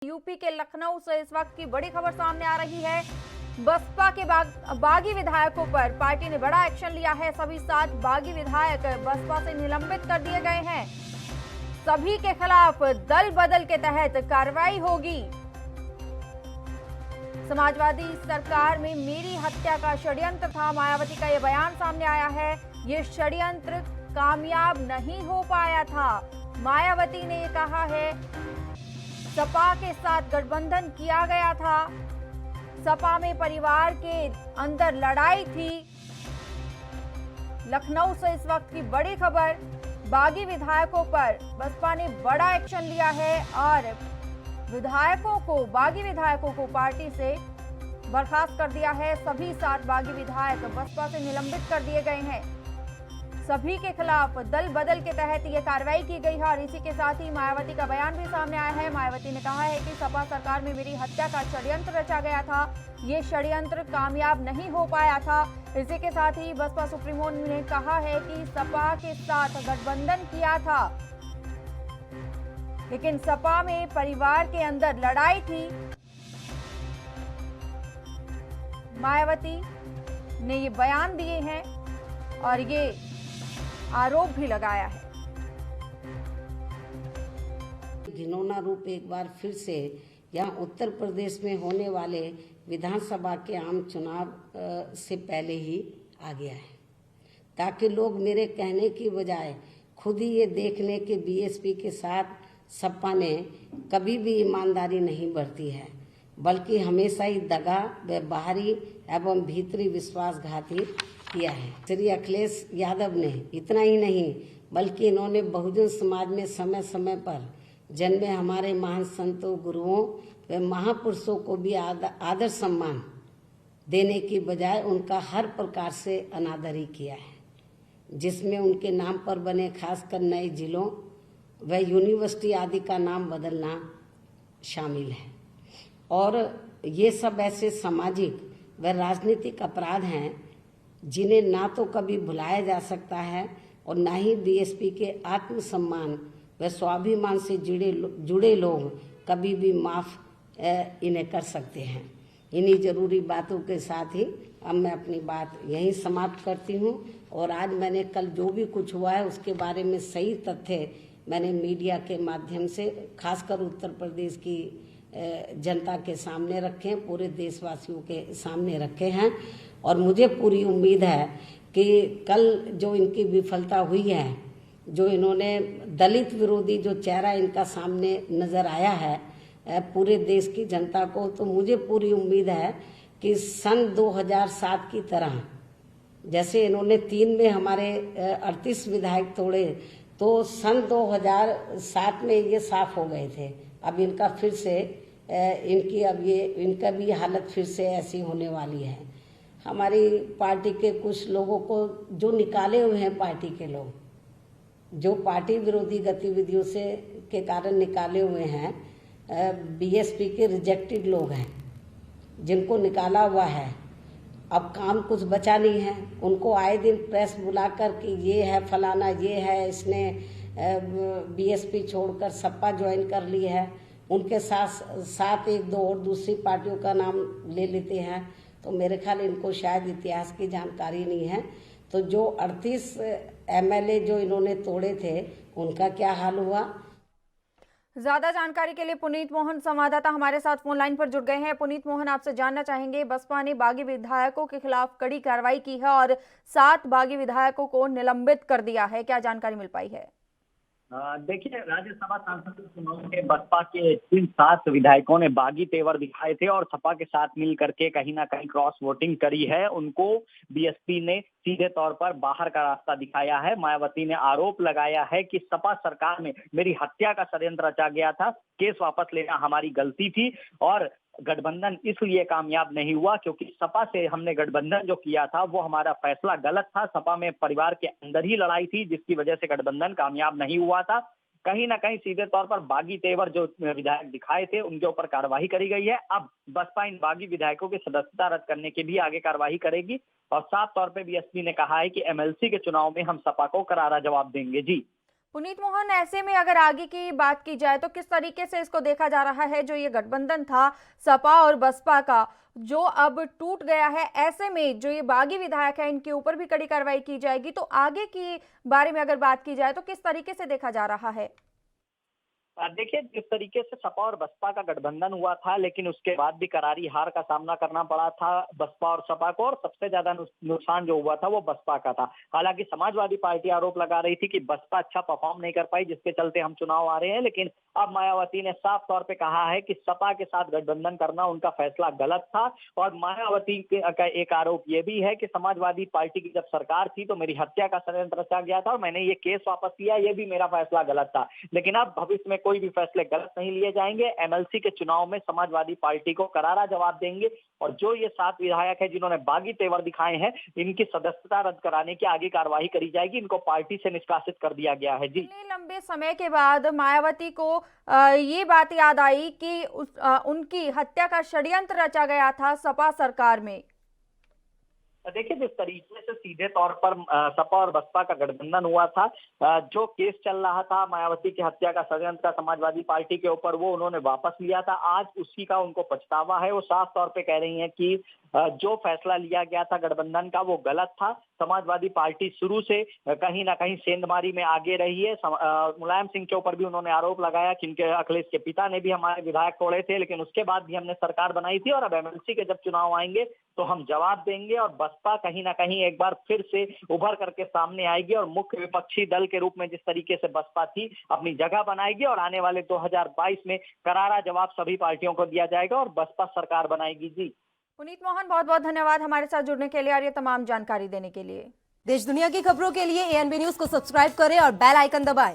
UP के लखनऊ से इस वक्त की बड़ी खबर सामने आ रही है। बसपा के बागी विधायकों पर पार्टी ने बड़ा एक्शन लिया है। सभी 7 बागी विधायक बसपा से निलंबित कर दिए गए हैं। सभी के खिलाफ दल बदल के तहत कार्रवाई होगी। समाजवादी सरकार में मेरी हत्या का षड्यंत्र था, मायावती का यह बयान सामने आया है। ये षड्यंत्र कामयाब नहीं हो पाया था। मायावती ने कहा है सपा के साथ गठबंधन किया गया था, सपा में परिवार के अंदर लड़ाई थी। लखनऊ से इस वक्त की बड़ी खबर, बागी विधायकों पर बसपा ने बड़ा एक्शन लिया है और बागी विधायकों को पार्टी से बर्खास्त कर दिया है। सभी 7 बागी विधायक बसपा से निलंबित कर दिए गए हैं। सभी के खिलाफ दल बदल के तहत ये कार्रवाई की गई है और इसी के साथ ही मायावती का बयान भी सामने आया है। मायावती ने कहा है कि सपा सरकार में मेरी हत्या का षड्यंत्र रचा गया था, ये षड्यंत्र कामयाब नहीं हो पाया था। इसी के साथ ही बसपा सुप्रीमो ने कहा है कि सपा के साथ गठबंधन किया था, लेकिन सपा में परिवार के अंदर लड़ाई थी। मायावती ने ये बयान दिए हैं और ये आरोप भी लगाया है। घिनौना रूप एक बार फिर से यहाँ उत्तर प्रदेश में होने वाले विधानसभा के आम चुनाव से पहले ही आ गया है, ताकि लोग मेरे कहने की बजाय खुद ही ये देख लें कि बीएसपी के साथ सपा ने कभी भी ईमानदारी नहीं बरती है, बल्कि हमेशा ही दगा व बाहरी एवं भीतरी विश्वासघाती किया है। श्री अखिलेश यादव ने इतना ही नहीं बल्कि इन्होंने बहुजन समाज में समय समय पर जन्मे हमारे महान संतों, गुरुओं व महापुरुषों को भी आदर सम्मान देने की बजाय उनका हर प्रकार से अनादर ही किया है, जिसमें उनके नाम पर बने खासकर नए जिलों व यूनिवर्सिटी आदि का नाम बदलना शामिल है। और ये सब ऐसे सामाजिक व राजनीतिक अपराध हैं जिन्हें ना तो कभी भुलाया जा सकता है और ना ही बीएसपी के आत्मसम्मान व स्वाभिमान से जुड़े लोग कभी भी माफ इन्हें कर सकते हैं। इन्हीं जरूरी बातों के साथ ही अब मैं अपनी बात यहीं समाप्त करती हूँ और आज मैंने कल जो भी कुछ हुआ है उसके बारे में सही तथ्य मैंने मीडिया के माध्यम से खासकर उत्तर प्रदेश की जनता के सामने रखे, पूरे देशवासियों के सामने रखे हैं। और मुझे पूरी उम्मीद है कि कल जो इनकी विफलता हुई है, जो इन्होंने दलित विरोधी जो चेहरा इनका सामने नजर आया है पूरे देश की जनता को, तो मुझे पूरी उम्मीद है कि सन 2007 की तरह जैसे इन्होंने 3 में हमारे 38 विधायक तोड़े, तो सन 2007 में ये साफ हो गए थे। अब इनका फिर से इनका भी हालत फिर से ऐसी होने वाली है। हमारी पार्टी के कुछ लोगों को जो निकाले हुए हैं, पार्टी के लोग जो पार्टी विरोधी गतिविधियों से के कारण निकाले हुए हैं, बीएसपी के रिजेक्टेड लोग हैं जिनको निकाला हुआ है। अब काम कुछ बचा नहीं है, उनको आए दिन प्रेस बुलाकर कि ये है फलाना, ये है इसने बीएसपी छोड़कर सपा ज्वाइन कर ली है, उनके साथ 1-2 और दूसरी पार्टियों का नाम ले लेते हैं। तो मेरे ख्याल इनको शायद इतिहास की जानकारी नहीं है। तो जो 38 एमएलए जो इन्होंने तोड़े थे उनका क्या हाल हुआ। ज्यादा जानकारी के लिए पुनीत मोहन संवाददाता हमारे साथ फोन लाइन पर जुड़ गए हैं। पुनीत मोहन, आपसे जानना चाहेंगे, बसपा ने बागी विधायकों के खिलाफ कड़ी कार्रवाई की है और 7 बागी विधायकों को निलंबित कर दिया है, क्या जानकारी मिल पाई है? देखिए, राज्यसभा सांसद के चुनाव में बसपा के 7 विधायकों ने बागी तेवर दिखाए थे और सपा के साथ मिल करके कहीं ना कहीं क्रॉस वोटिंग करी है। उनको बीएसपी ने सीधे तौर पर बाहर का रास्ता दिखाया है। मायावती ने आरोप लगाया है कि सपा सरकार में मेरी हत्या का षड्यंत्र रचा गया था, केस वापस लेना हमारी गलती थी और गठबंधन इसलिए कामयाब नहीं हुआ क्योंकि सपा से हमने गठबंधन जो किया था वो हमारा फैसला गलत था। सपा में परिवार के अंदर ही लड़ाई थी जिसकी वजह से गठबंधन कामयाब नहीं हुआ था। कहीं ना कहीं सीधे तौर पर बागी तेवर जो विधायक दिखाए थे उनके ऊपर कार्रवाई करी गई है। अब बसपा इन बागी विधायकों की सदस्यता रद्द करने की भी आगे कार्रवाई करेगी और साफ तौर पर बीएसपी ने कहा है कि एमएलसी के चुनाव में हम सपा को करारा जवाब देंगे। जी पुनीत मोहन, ऐसे में अगर आगे की बात की जाए तो किस तरीके से इसको देखा जा रहा है, जो ये गठबंधन था सपा और बसपा का, जो अब टूट गया है, ऐसे में जो ये बागी विधायक है इनके ऊपर भी कड़ी कार्रवाई की जाएगी, तो आगे की बारे में अगर बात की जाए तो किस तरीके से देखा जा रहा है? देखिए, जिस तरीके से सपा और बसपा का गठबंधन हुआ था, लेकिन उसके बाद भी करारी हार का सामना करना पड़ा था बसपा और सपा को, और सबसे ज्यादा नुकसान जो हुआ था वो बसपा का था। हालांकि समाजवादी पार्टी आरोप लगा रही थी कि बसपा अच्छा परफॉर्म नहीं कर पाई, जिसके चलते हम चुनाव आ रहे हैं, लेकिन अब मायावती ने साफ तौर पे कहा है कि सपा के साथ गठबंधन करना उनका फैसला गलत था। और मायावती का एक आरोप ये भी है कि समाजवादी पार्टी की जब सरकार थी तो मेरी हत्या का षड्यंत्र रचा गया था और मैंने ये केस वापस लिया, ये भी मेरा फैसला गलत था। लेकिन अब भविष्य में कोई भी फैसले गलत नहीं लिए जाएंगे। एमएलसी के चुनाव में समाजवादी पार्टी को करारा जवाब देंगे, और जो ये 7 विधायक हैं जिन्होंने बागी तेवर दिखाए हैं, इनकी सदस्यता रद्द कराने की आगे कार्रवाई करी जाएगी। इनको पार्टी से निष्कासित कर दिया गया है। जी, इतने लंबे समय के बाद मायावती को ये बात याद आई कि उनकी हत्या का षड्यंत्र रचा गया था सपा सरकार में। देखिए, जिस तरीके से सीधे तौर पर सपा और बसपा का गठबंधन हुआ था, जो केस चल रहा था मायावती की हत्या का षड्यंत्र का समाजवादी पार्टी के ऊपर, वो उन्होंने वापस लिया था। आज उसी का उनको पछतावा है। वो साफ तौर पे कह रही हैं कि जो फैसला लिया गया था गठबंधन का वो गलत था। समाजवादी पार्टी शुरू से कहीं ना कहीं सेंधमारी में आगे रही है। मुलायम सिंह के ऊपर भी उन्होंने आरोप लगाया कि इनके अखिलेश के पिता ने भी हमारे विधायक तोड़े थे, लेकिन उसके बाद भी हमने सरकार बनाई थी, और अब एमएलसी के जब चुनाव आएंगे तो हम जवाब देंगे। और बसपा कहीं ना कहीं एक बार फिर से उभर करके सामने आएगी और मुख्य विपक्षी दल के रूप में जिस तरीके से बसपा थी अपनी जगह बनाएगी, और आने वाले 2022 में करारा जवाब सभी पार्टियों को दिया जाएगा और बसपा सरकार बनाएगी। जी, पुनीत मोहन, बहुत बहुत धन्यवाद हमारे साथ जुड़ने के लिए और ये तमाम जानकारी देने के लिए। देश दुनिया की खबरों के लिए एएनबी न्यूज को सब्सक्राइब करें और बेल आइकन दबाएं।